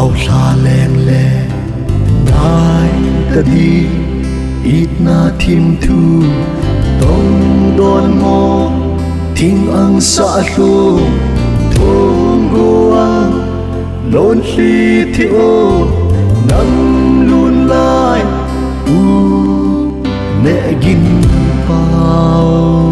hào la leng le nai ta đi ít na thim thu tông đôn mô thinh ang sa lu thong guang lon li thi ô nang lun lai u mẹ gin bao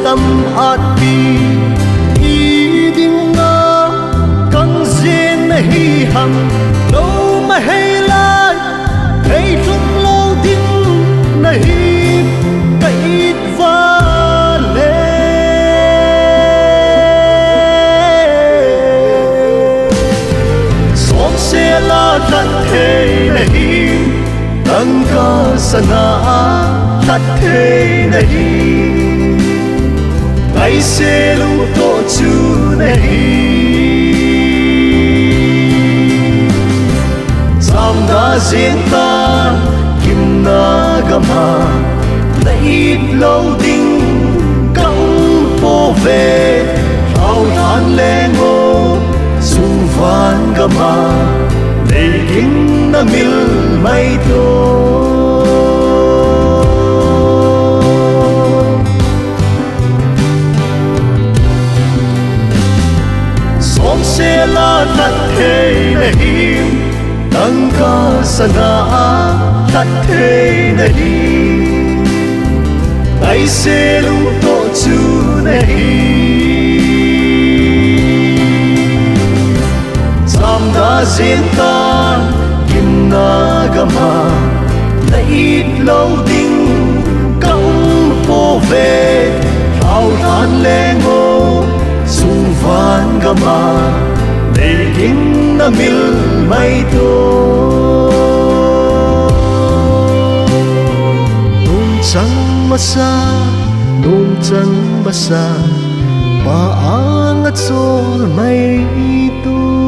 tâm át bi y đinh nga căng dên hi hằng đâu mà hay lai hay trong lâu đinh này cái va lê xóm xe la thật thế này tăng ca sana thật thế này ai sẽ lu to chu này sam đã diễn ta kim na gama lấy lâu đinh căng po về thao than lên ngô sung van gama lấy kinh na mil mai to sẽ là thật thế này tăng ca sana thật thế này ai sẽ lu to chu này sam đã diễn ta kim na gama lấy lâu đinh căng po về thao than lên ngô sung van gama để kinh na mil mai to nung chang masa pa angat sol mai to